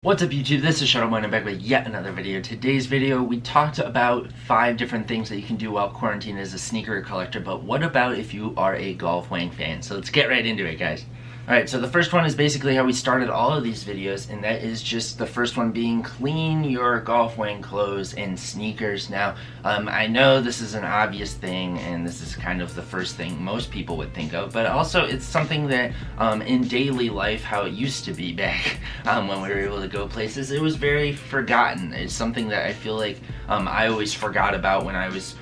What's up YouTube, this is Shuttleboy and I'm back with yet another video. Today's video, we talked about 5 different things that you can do while quarantined as a sneaker collector, but what about if you are a Golf Wang fan? So let's get right into it, guys. Alright, so the first one is basically how we started all of these videos, and that is just the first one being clean your Golf Wang clothes and sneakers. Now, I know this is an obvious thing, and this is kind of the first thing most people would think of, but also it's something that in daily life, how it used to be back when we were able to go places, it was very forgotten. It's something that I feel like I always forgot about when I was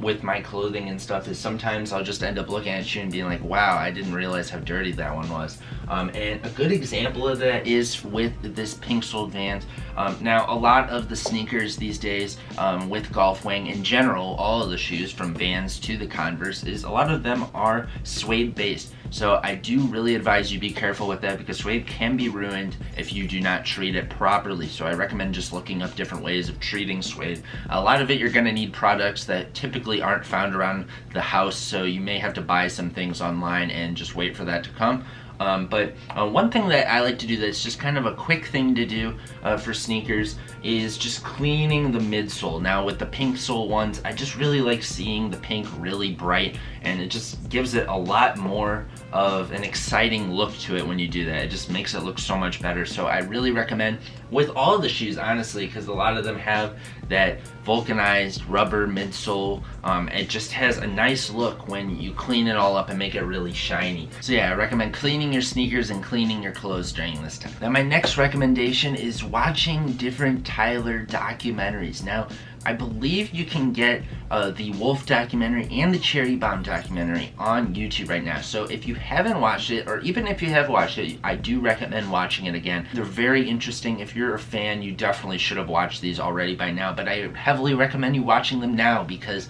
with my clothing and stuff, is sometimes I'll just end up looking at you and being like, wow, I didn't realize how dirty that one was. And a good example of that is with this pink soled Vans. Now, a lot of the sneakers these days with Golf Wang in general, all of the shoes from Vans to the Converse, is a lot of them are suede based. So I do really advise you be careful with that, because suede can be ruined if you do not treat it properly. So I recommend just looking up different ways of treating suede. A lot of it you're going to need products that typically aren't found around the house, so you may have to buy some things online and just wait for that to come. But one thing that I like to do that's just kind of a quick thing to do for sneakers is just cleaning the midsole. Now with the pink sole ones, I just really like seeing the pink really bright, and it just gives it a lot more of an exciting look to it when you do that. It just makes it look so much better. So I really recommend with all the shoes, honestly, because a lot of them have that vulcanized rubber midsole. It just has a nice look when you clean it all up and make it really shiny. So yeah, I recommend cleaning your sneakers and cleaning your clothes during this time. Now my next recommendation is watching different Tyler documentaries. Now, I believe you can get the Wolf documentary and the Cherry Bomb documentary on YouTube right now. So if you haven't watched it, or even if you have watched it, I do recommend watching it again. They're very interesting. If you're a fan, you definitely should have watched these already by now, but I heavily recommend you watching them now, because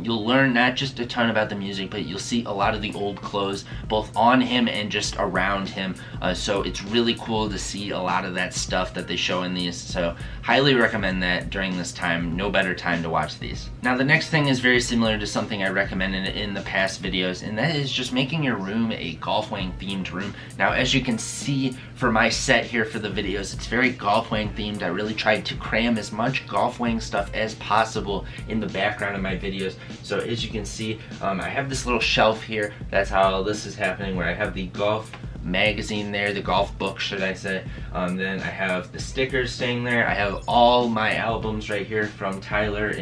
you'll learn not just a ton about the music, but you'll see a lot of the old clothes, both on him and just around him. So it's really cool to see a lot of that stuff that they show in these. So highly recommend that during this time. No better time to watch these. Now the next thing is very similar to something I recommended in the past videos, and that is just making your room a Golf Wang themed room. Now as you can see for my set here for the videos, it's very Golf Wang themed. I really tried to cram as much Golf Wang stuff as possible in the background of my videos. So as you can see, I have this little shelf here. That's how this is happening, where I have the golf magazine there, the golf book should I say. Then I have the stickers staying there. I have all my albums right here from Tyler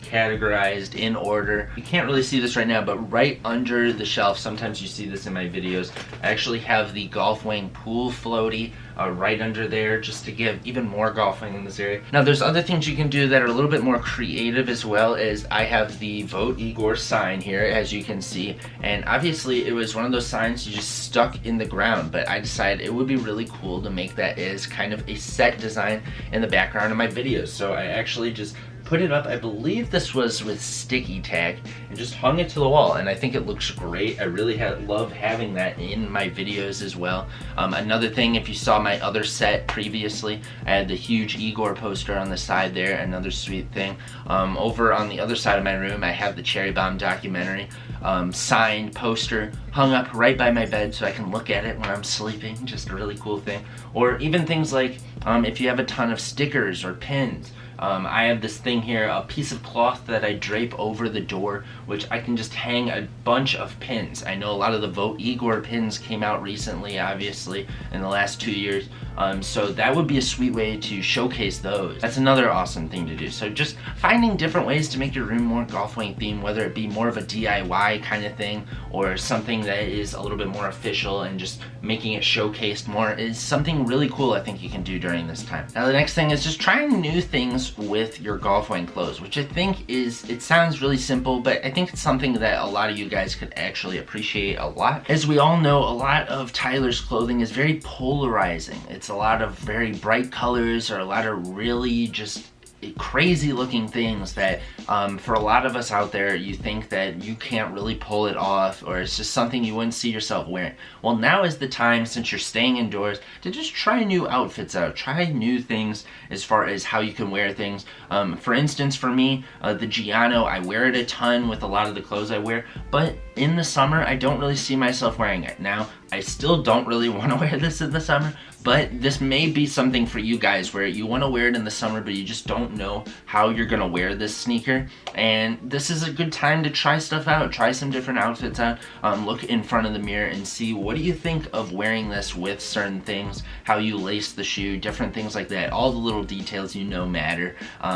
categorized in order. You can't really see this right now, but right under the shelf, sometimes you see this in my videos, I actually have the Golf Wang pool floaty right under there, just to give even more Golf Wang in this area. Now there's other things you can do that are a little bit more creative as well. As I have the Vote Igor sign here, as you can see, and obviously it was one of those signs you just stuck in the ground, but I decided it would be really cool to make that as kind of a set design in the background of my videos. So I actually just put it up, I believe this was with sticky tack, and just hung it to the wall, and I think it looks great. I really love having that in my videos as well. Another thing, if you saw my other set previously, I had the huge Igor poster on the side there, another sweet thing. Over on the other side of my room, I have the Cherry Bomb documentary signed poster hung up right by my bed so I can look at it when I'm sleeping. Just a really cool thing. Or even things like if you have a ton of stickers or pins, I have this thing here, a piece of cloth that I drape over the door, which I can just hang a bunch of pins. I know a lot of the Vote Igor pins came out recently, obviously, in the last 2 years. So that would be a sweet way to showcase those. That's another awesome thing to do. So just finding different ways to make your room more Golf Wang themed, whether it be more of a DIY kind of thing, or something that is a little bit more official and just making it showcased more, is something really cool I think you can do during this time. Now the next thing is just trying new things with your Golf Wang clothes, which I think is, it sounds really simple, but I think it's something that a lot of you guys could actually appreciate a lot. As we all know, a lot of Tyler's clothing is very polarizing. It's a lot of very bright colors, or a lot of really just crazy looking things that for a lot of us out there, you think that you can't really pull it off, or it's just something you wouldn't see yourself wearing. Well, now is the time, since you're staying indoors, to just try new outfits out. Try new things as far as how you can wear things. For instance, for me, the Giano, I wear it a ton with a lot of the clothes I wear, but in the summer I don't really see myself wearing it. Now I still don't really want to wear this in the summer, but this may be something for you guys where you want to wear it in the summer, but you just don't know how you're going to wear this sneaker. And this is a good time to try stuff out, try some different outfits out, look in front of the mirror and see what do you think of wearing this with certain things, how you lace the shoe, different things like that. All the little details matter.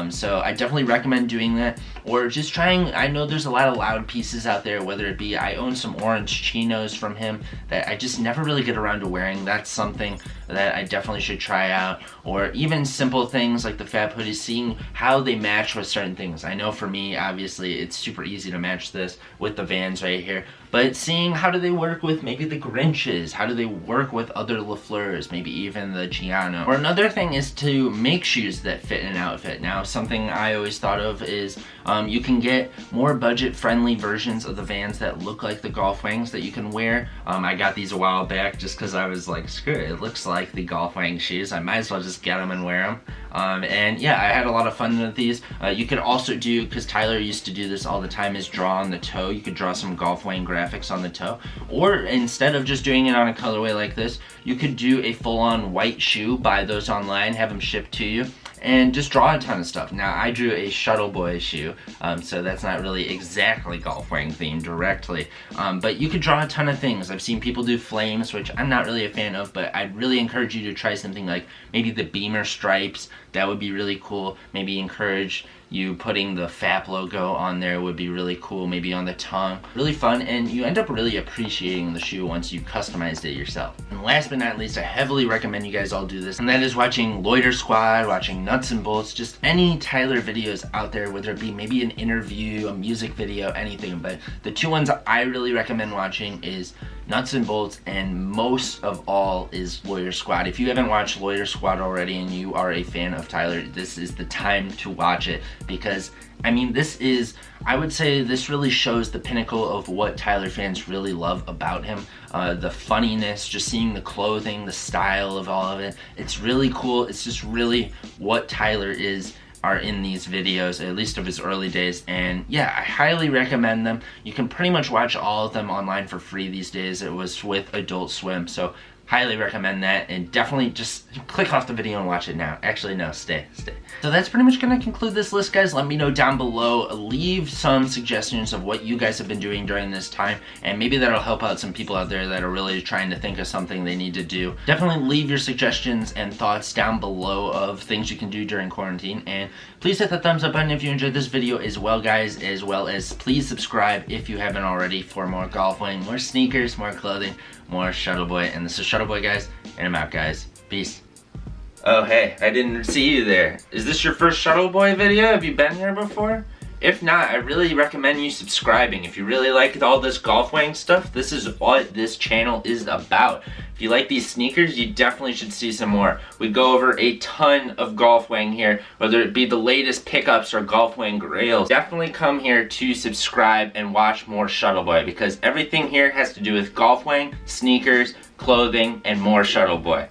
So I definitely recommend doing that, or just trying. I know there's a lot of Loud pieces out there, whether it be, I own some orange chinos from him that I just never really get around to wearing. That's something that I definitely should try out. Or even simple things like the Fab hoodies, seeing how they match with certain things. I know for me, obviously, it's super easy to match this with the Vans right here, but seeing how do they work with maybe the Grinches, how do they work with other LaFleurs, maybe even the Giano. Or another thing is to make shoes that fit an outfit. Now, something I always thought of is you can get more budget-friendly versions of the Vans that look like the Golf Wangs that you can wear. I got these a while back just because I was like, screw it, it looks like the Golf Wang shoes. I might as well just get them and wear them. And yeah, I had a lot of fun with these. You could also do, because Tyler used to do this all the time, is draw on the toe. You could draw some Golf Wang graphics on the toe. Or instead of just doing it on a colorway like this, you could do a full-on white shoe, buy those online, have them shipped to you, and just draw a ton of stuff. Now, I drew a Shuttleboy shoe, so that's not really exactly Golf Wang themed directly, but you could draw a ton of things. I've seen people do flames, which I'm not really a fan of, but I'd really encourage you to try something like maybe the Beamer stripes. That would be really cool. Maybe encourage you putting the FAP logo on there would be really cool, maybe on the tongue. Really fun, and you end up really appreciating the shoe once you've customized it yourself. And last but not least, I heavily recommend you guys all do this, and that is watching Loiter Squad, watching Nuts and Bolts, just any Tyler videos out there, whether it be maybe an interview, a music video, anything. But the two ones I really recommend watching is Nuts and Bolts, and most of all is Loiter Squad. If you haven't watched Loiter Squad already and you are a fan of Tyler, this is the time to watch it, because I mean, this is, I would say this really shows the pinnacle of what Tyler fans really love about him. The funniness, just seeing the clothing, the style of all of it. It's really cool. It's just really what Tyler are in these videos, at least of his early days. And yeah, I highly recommend them. You can pretty much watch all of them online for free these days. It was with Adult Swim, so highly recommend that, and definitely just click off the video and watch it now. Actually, no, stay. So that's pretty much gonna conclude this list, guys. Let me know down below. Leave some suggestions of what you guys have been doing during this time, and maybe that'll help out some people out there that are really trying to think of something they need to do. Definitely leave your suggestions and thoughts down below of things you can do during quarantine, and please hit the thumbs up button if you enjoyed this video as well, guys, as well as please subscribe if you haven't already for more Golf Wang, more sneakers, more clothing, more Shuttleboy. And this is Shuttleboy, guys, and I'm out, guys. Peace. Oh, hey, I didn't see you there. Is this your first Shuttleboy video? Have you been here before? If not, I really recommend you subscribing. If you really like all this Golf Wang stuff, this is what this channel is about. If you like these sneakers, you definitely should see some more. We go over a ton of Golf Wang here, whether it be the latest pickups or Golf Wang grails. Definitely come here to subscribe and watch more Shuttleboy, because everything here has to do with Golf Wang, sneakers, clothing, and more Shuttleboy.